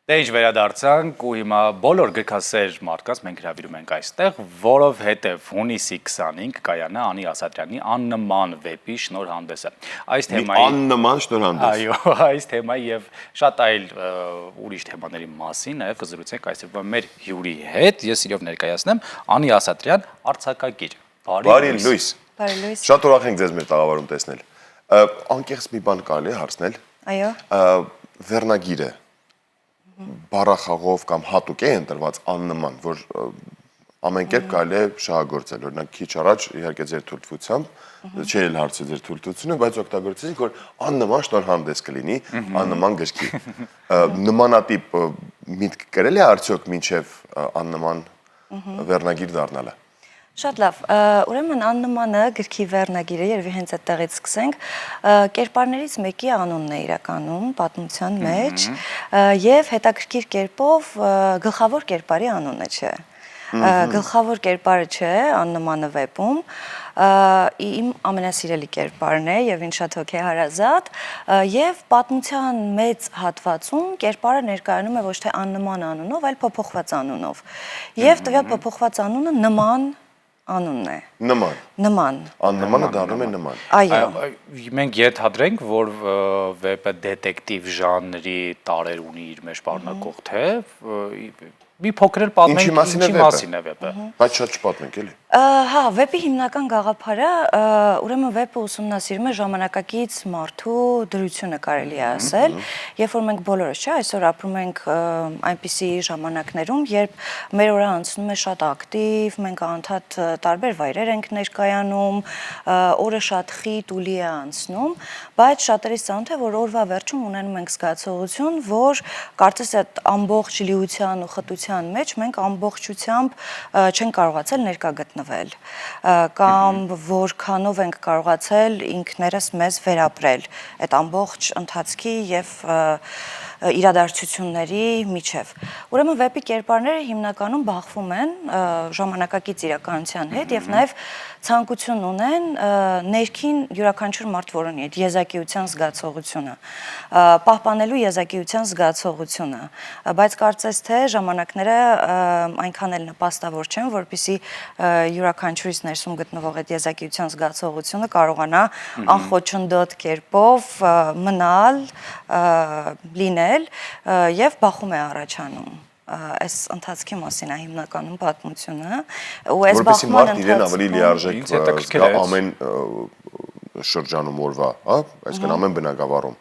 Դե ինչ վերադարձանք ու հիմա բոլոր գրքասեր մարդկանց մենք հրավիրում ենք այստեղ, որովհետև հունիսի 25 կայանա Անի Ասատրյանի աննման վեպի շնորհանդեսը։ Այս թեմայի աննման շնորհանդես։ Այո, այս թեմայի եւ շատ այլ ուրիշ թեմաների մասին նաեւ կզրուցենք այսօրվա մեր հյուրի հետ։ Ես իրով ներկայացնեմ Անի Ասատրյան, արձակագիր։ Բարի լույս։ Բարի լույս։ Շատ ուրախ ենք ձեզ մեր տաղավարում տեսնել։ Անկեղծ մի բան կարելի է հարցնել։ Այո։ Վերնագիրը բառախաղով կամ հատուկ է ընտրված աննման, որ ամեն կերպ կարելի է շահագործել, օրինակ քիչ առաջ իհարկե ձեր թույլտվությամբ չէի հարցրել ձեր թույլտվությունը, բայց օգտագործեցինք, որ աննման շնորհանդես կլինի, աննման գրքի։ Նմանատիպ միտք կրել է արդյոք մինչև աննման վերնագիր դառնալը։ Շատ լավ, ուրեմն աննմանը գրքի վերնագիրը, երևի հենց այդտեղից սկսենք, կերպարներից մեկի անունն է իրականում պատմության մեջ եւ հետաքրքիր կերպով գլխավոր կերպարի անունը չէ։ Գլխավոր կերպարը չէ աննմանը վեպում, իմ ամենասիրելի կերպարն է եւ ինձ շատ հոգեհարազատ եւ պատմության մեծ հատվածում կերպարը ներկայանում է ոչ թե աննման անունով, այլ փոփոխված անունով։ Եվ տվյալ փոփոխված անունը նման անունն է։ Նման։ Աննմանը դառնում է նման։ Այո։ Մենք ենթադրենք, որ վեպը դետեկտիվ ժանրի տարեր ունի իր մեջ պարունակող թե մի փոքր էլ պատմենք ինչի մասին է վեպը։ Բայց շատ չպատմենք էլի։ Հա, վեպի հիմնական գաղափարը, ուրեմն վեպը ուսումնասիրում է ժամանակակից մարդու դրությունը կարելի է ասել, երբ որ մենք բոլորս չէ, այսօր ապրում ենք այնպիսի ժամանակներում, երբ մեր օրը անցնում է շատ ակտիվ, մենք անդադ տարբեր վայրեր ենք ներկայանում, օրը շատ խիտ ու լի է անցնում, բայց շատերիս ծանոթ է, որ օրվա վերջում ունենում ենք զգացողություն, որ կարծես այդ ամբողջ լիության ու խտության մեջ մենք ամբողջությամբ չենք կարողացել ներկա գտնել կամ որքանով ենք կարողացել ինքներս մեզ վերապրել այդ ամբողջ ընթացքի եւ իրադարձությունների միջև։ Ուրեմն վեպի կերպարները հիմնականում բախվում են ժամանակակից իրականության հետ եւ նաեւ ցանկություն ունեն ներքին յուրաքանչյուր մարդ որ ունի այդ եզակիության զգացողությունը, պահպանելու եզակիության զգացողությունը, բայց կարծես թե ժամանակները այնքան էլ նպաստավոր չեն, որպեսզի յուրաքանչյուրից ներսում գտնվող այդ եզակիության զգացողությունը կարողանա անխոչնդոտ կերպով մնալ, լինել եւ բախում է առաջանում այս ընթացքի մասին է հիմնականում պատմությունը ու այս բախման ընթացքում իրեն ավելի լիարժեք ամեն շրջանում օրվա, հա, այսինքն ամեն բնակավարում։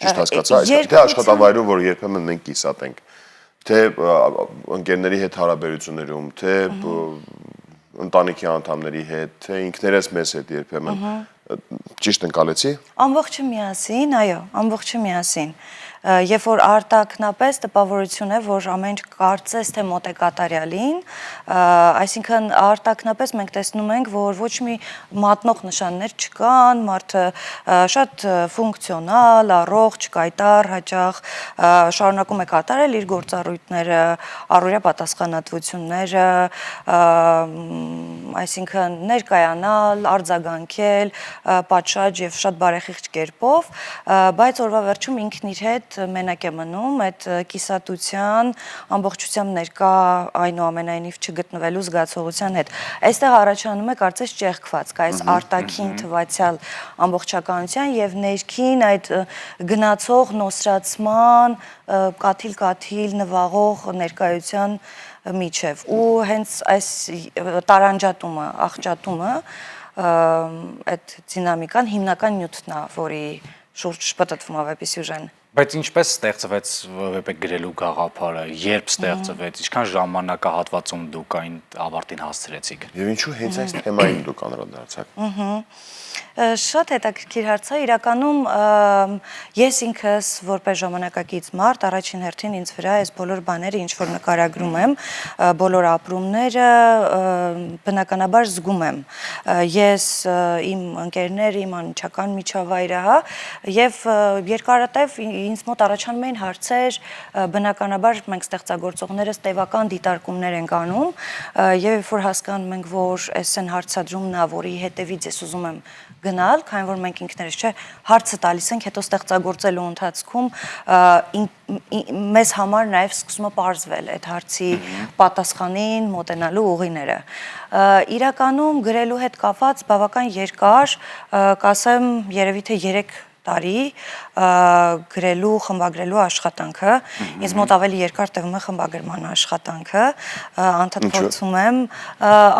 Ճիշտ հասկացա, թե աշխատավայրում, որ երբեմն մենք կիսատ ենք, թե ընկերների հետ հարաբերություններում, թե ընտանիքի անդամների հետ, թե ինքներս մեզ հետ երբեմն ճիշտ ընկալեցի։ Ամբողջը միասին, այո, ամբողջը միասին։ Երբ որ արտակնապես տպավորություն է, որ ամեն ինչ կարծես թե մոտ է կատարյալին, այսինքն արտակնապես մենք տեսնում ենք, որ ոչ մի մատնող նշաններ չկան, մարդը շատ ֆունկցիոնալ, առողջ, կայտառ, հաճախ շարունակում է կատարել իր գործառույթները, առօրյա պատասխանատվությունները, այսինքն ներկայանալ, արձագանքել, պատշաճ եւ շատ բարեխիղճ կերպով, բայց օրվա վերջում ինքն իր հետ մենակ է մնում այդ կիսատության, ամբողջությամբ ներկա այնուամենայնիվ չգտնվելու զգացողության հետ։ Այստեղ առաջանում է կարծես ճեղքվածք, այս արտաքին թվացյալ ամբողջականության եւ ներքին այդ գնացող նոսրացման, կաթիլ նվաղող ներկայության միջև ու հենց այս տարանջատումը, աղճատումը այդ դինամիկան հիմնական նյութն է, որի շուրջ պտտվում է վեպի սյուժեն։ Բայց ինչպես ստեղծվեց վեպը գրելու գաղափարը, երբ ստեղծվեց, ինչքան ժամանակահատվածում դուք այն ավարտին հասցրեցիք։ Եվ ինչու հենց այս թեմային դուք անդրադարձաք։ Շատ հետաքրքիր հարց է, իրականում ես ինքս որպես ժամանակակից մարդ առաջին հերթին ինձ վրա այս բոլոր բաները ինչ որ նկարագրում եմ, բոլոր ապրումները բնականաբար զգում եմ։ Ես իմ ընկերները, իմ անմիջական միջավայրը, հա, եւ երկարատև ինձ մոտ առաջանում էին հարցեր, բնականաբար մենք ստեղծագործողներս տևական դիտարկումներ ենք անում եւ երբ որ հասկանում ենք, որ այս են հարցադրումն է, որի հետեւից ես ուզում եմ գնալ, քանի որ մենք ինքներս չէ հարցը տալիս ենք, հետո ստեղծագործելու ընթացքում մեզ համար նաև սկսում է պարզվել այդ հարցի պատասխանին մոտենալու ուղիները։ Իրականում գրելու հետ կապված բավական երկար, կասեմ երևի թե 3 տարի գրելու, խմբագրելու աշխատանքը, ինձ մոտ ավելի երկար տևում է խմբագրման աշխատանքը, անդադ փորձում եմ,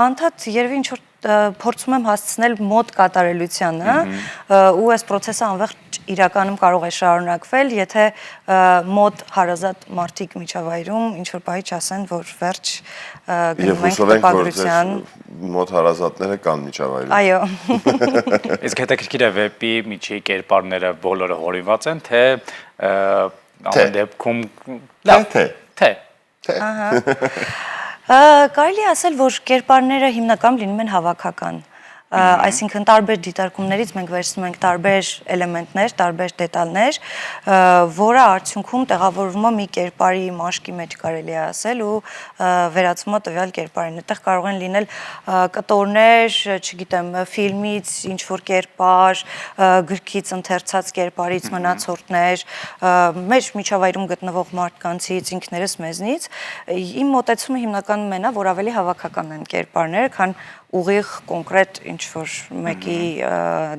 անդադ երևի ինչ-որ փորձում եմ հասցնել մոտ կատարելությանը ու այս process-ը անվերջ իրականում կարող է շարունակվել, եթե մոտ հարազատ մարդիկ միջավայրում ինչ-որ բայի չասեն, որ վերջ գնում ենք տպագրության։ Մոտ հարազատները կան միջավայրում։ Այո։ Իսկ հետաքրքիր է վեպի միջի կերպարները բոլորը հորինված են, թե ամեն դեպքում թե։ Կարելի է ասել, որ կերպարները հիմնականում լինում են հավաքական, այսինքն տարբեր դիտարկումներից մենք վերցնում ենք տարբեր էլեմենտներ, տարբեր դետալներ, որը արդյունքում տեղավորվում է մի կերպարի մաշկի մեջ կարելի է ասել ու վերածվում է տվյալ կերպարին։ Այդտեղ կարող են լինել կտորներ, չգիտեմ, ֆիլմից ինչ-որ կերպար, գրքից ընթերցած կերպարից մնացորդներ, մեր միջավայրում գտնվող մարդկանցից, ինքներս մեզնից։ Իմ մոտեցումը հիմնականում այն է, որ ավելի հավաքական են կերպարները, քան ուղիղ կոնկրետ ինչ-որ մեկի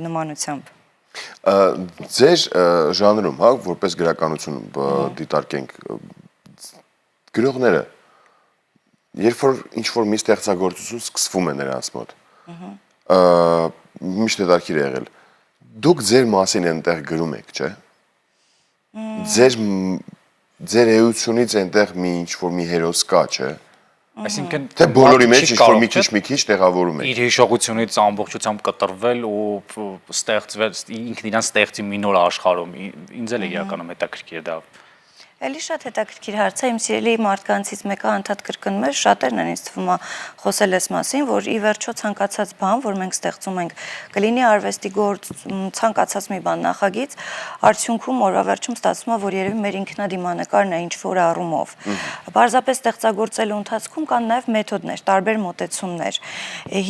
նմանությամբ։ Ձեր ժանրում, հա, որպես գրականություն դիտարկենք, գրողները, երբ որ ինչ-որ մի ստեղծագործություն սկսվում է նրանց մոտ, միշտ հետաքրքիր է եղել, դուք ձեր մասին այնտեղ գրում եք, չէ՞։ Ձեր էությունից այնտեղ մի ինչ-որ մի հերոս կա, չէ՞։ Այսինքն թե բոլորի մեջ ինչ-որ մի քիչ տեղավորում եք։ Իր հիշողությունից ամբողջությամբ կտրվել ու ստեղծվել ինքն իրան ստեղծի մի նոր աշխարհում։ Ինձ էլ է իրականում հետաքրքիր դա։ Էլի շատ հետաքրքիր հարց է, իմ սիրելի մարդկանցից մեկը անդադ կրկնում է, շատերն են ինձ թվում է խոսել այս մասին, որ ի վերջո ցանկացած բան, որ մենք ստեղծում ենք, կլինի արվեստի գործ, ցանկացած մի բան նախագիծ, արդյունքում օրվա վերջում ստացվում է, որ երևի մեր ինքնադիմանկարն է ինչ-որ առումով։ Պարզապես ստեղծագործելու ընթացքում կան նաև մեթոդներ, տարբեր մոտեցումներ։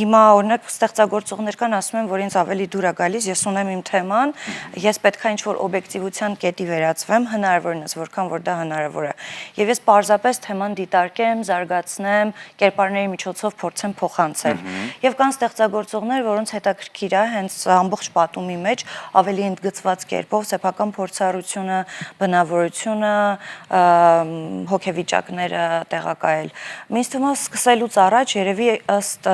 Հիմա օրինակ ստեղծագործողներ կան, ասում են, որ ինձ ավելի դուր է գալիս, ես ունեմ իմ թեման, ես պետք է ինչ-որ օբյեկտիվության կետի վերածվեմ, հնարավորինս որքան որ դա հնարավոր է։ Եվ ես պարզապես թեման դիտարկեմ, զարգացնեմ, կերպարների միջոցով փորձեմ փոխանցել։ Եվ կան ստեղծագործողներ, որոնց հետաքրքիր է հենց ամբողջ պատումի մեջ ավելի ընդգծված կերպով սեփական փորձառությունը, բնավորությունը, հոգեվիճակները տեղակայել։ Ինձ թվում է սկսելուց առաջ երևի ըստ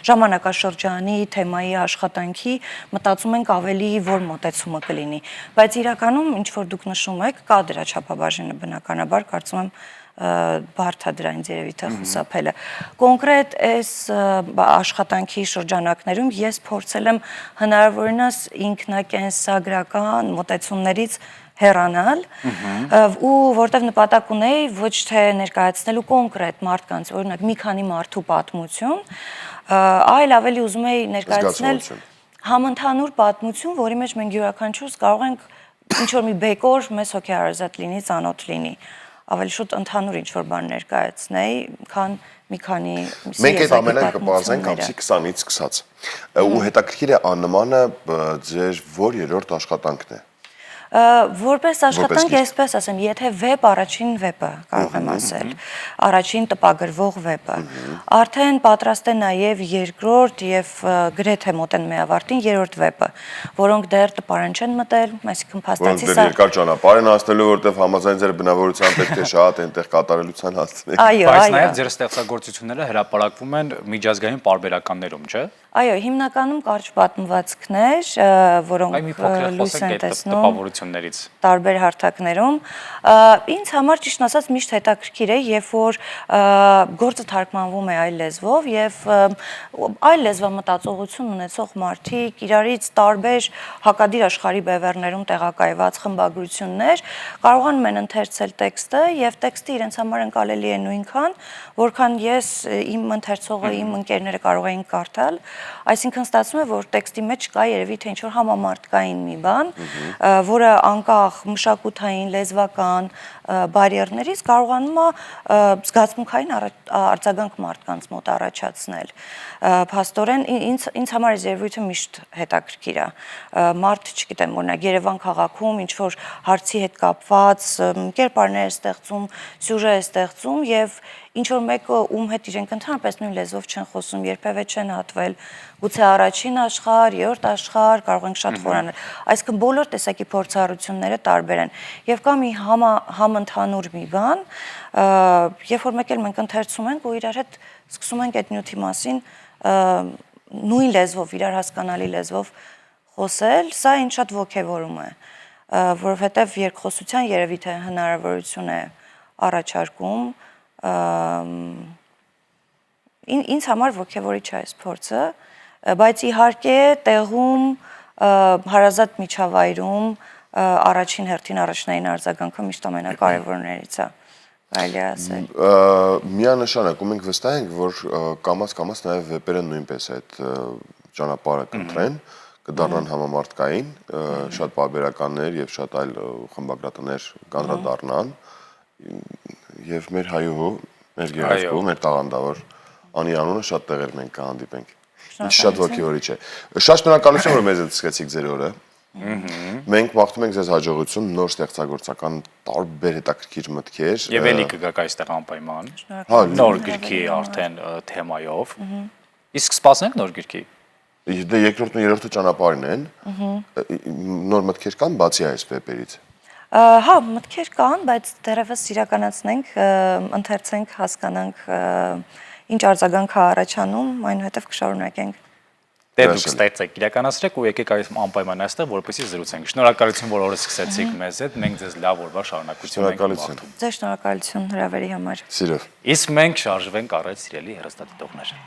ժամանակաշրջանի, թեմայի, աշխատանքի մտածում ենք ավելի որ մոտեցումը կլինի, բայց իրականում ինչ որ դուք նշում եք, կա դրա չափաբաժինը բնականաբար, կարծում եմ բարդ է դրանից երևի թե խուսափելը։ Կոնկրետ այս աշխատանքի շրջանակներում ես փորձել եմ հնարավորինս ինքնակենսագրական մոտեցումներից հեռանալ ու որտեվ նպատակ ունեի ոչ թե ներկայացնելու կոնկրետ մարդկանց, օրինակ մի քանի մարդու պատմություն, այլ ավելի ուզում էի ներկայացնել համընդհանուր պատմություն, որի մեջ մենք յուրաքանչյուրս կարող ենք ինչ-որ մի բեկոր մեզ հոգեհարազատ լինի, ծանոթ լինի, ավելի շուտ ընդհանուր ինչ-որ բան ներկայացնեի, քան մի քանի մենք այդ ամենը կպարզենք ամսի 20-ից սկսած։ Ու հետաքրքիր է աննմանը ձեր որ երրորդ աշխատանքն է։ Որպես աշխատանք, այսպես ասեմ, եթե վեպ, առաջին վեպը կարող եմ ասել, առաջին տպագրվող վեպը, արդեն պատրաստ է նաև երկրորդ եւ գրեթե մոտեն միավարտին երրորդ վեպը, որոնք դեռ տպարան չեն մտել, այսինքն փաստացի սա երկար ճանապարհ են անցնելու, որտեվ համաձայն ձեր բնավորության պետք է շատ այնտեղ կատարելության հասնեք։ Բայց նաև ձեր ստեղծագործությունները հրապարակվում են միջազգային պարբերականներում, չէ՞։ Այո, հիմնականում կարճ պատմվածքներ, որոնք լույս են տեսնում տարբեր հարթակներում։ Ինձ համար ճիշտ ասած միշտ հետաքրքիր է, երբ որ գործը թարգմանվում է այլ լեզվով եւ այլ լեզվամտածողություն ունեցող մարդիկ, իրարից տարբեր հակադիր աշխարհի բևեռներում տեղակայված խմբագրություններ կարողանում են ընթերցել տեքստը եւ տեքստը իրենց համար ընկալելի է նույնքան, որքան ես իմ ընթերցողը, իմ ընկերները կարող էին կարդալ Այսինքն ստացվում է, որ տեքստի մեջ կա երևի թե ինչ-որ համամարտկային մի բան, որը անկախ մշակութային, լեզվական բարիերներից կարողանում է զգացմունքային արձագանք մարդկանց մոտ առաջացնել։ Փաստորեն ինձ համար այս երևույթը միշտ հետաքրքիր է։ Մարդ, չգիտեմ, օրինակ Երևան քաղաքում ինչ որ հարցի հետ կապված կերպարներ է ստեղծում, սյուժե է ստեղծում եւ ինչ որ մեկը ում հետ իրենք ընդհանրապես նույն լեզվով չեն խոսում, երբևէ չեն հատվել, գուցե առաջին աշխարհ, երրորդ աշխարհ, կարող ենք շատ խորանալ։ Այսինքն բոլոր տեսակի փորձառությունները տարբեր են եւ կա մի համընդհանուր մի բան, երբ որ մեկ էլ մենք ընթերցում ենք ու իրար հետ սկսում ենք այդ նյութի մասին նույն լեզվով, իրար հասկանալի լեզվով խոսել, սա ինձ շատ ոգևորում է, որովհետև երկխոսության երևի թե հնարավորություն է առաջարկում, ինձ համար ոգևորիչ է այս փորձը, բայց իհարկե տեղում հարազատ միջավայրում առաջին հերթին առաջնային արձագանքը միշտ ամենակարևորներից է, կարելի է ասել։ Միանշանակում ենք վստահ ենք, որ կամաց-կամաց նաև վեպերը նույնպես այդ ճանապարհը կընտրեն, կդառնան համամարտկային, շատ պարբերականներ եւ շատ այլ խմբագրատներ կանդրադառնան եւ մեր հայուհու, մեր գերեզգու, մեր տաղանդավոր Անի անունը շատ տեղեր մենք կհանդիպենք։ Ինչ շատ ոգևորիչ է։ Շատ շնորհակալություն, որ մեզ ցկեցիք ձեր օրը։ Մենք մաղթում ենք ձեզ հաջողություն, նոր ստեղծագործական տարբեր հետաքրքիր մտքեր։ Եվ էլի կգաք այստեղ անպայման։ Նոր գրքի արդեն թեմայով։ Իսկ սպասենք նոր գրքի։ Դե երկրորդն ու երրորդը ճանապարհին են։ Նոր մտքեր կան բացի այս վեպերից։ Հա, մտքեր կան, բայց դեռևս իրականացնենք, ընթերցենք, հասկանանք ինչ արձագանք է առաջանում, այնուհետև կշարունակենք։ Դե դուք ստեղծեք, իրականացրեք ու եկեք այս անպայման այստեղ, որպեսզի զրուցենք։ Շնորհակալություն, որ օրը սկսեցիք մեզ հետ, մենք ձեզ լավ օրվա շարունակություն ենք մաղթում։ Ձեզ շնորհակալություն հրավերի համար։ Սիրով։ Իսկ մենք շարժվենք առայց սիրելի հեռուստադիտողներ։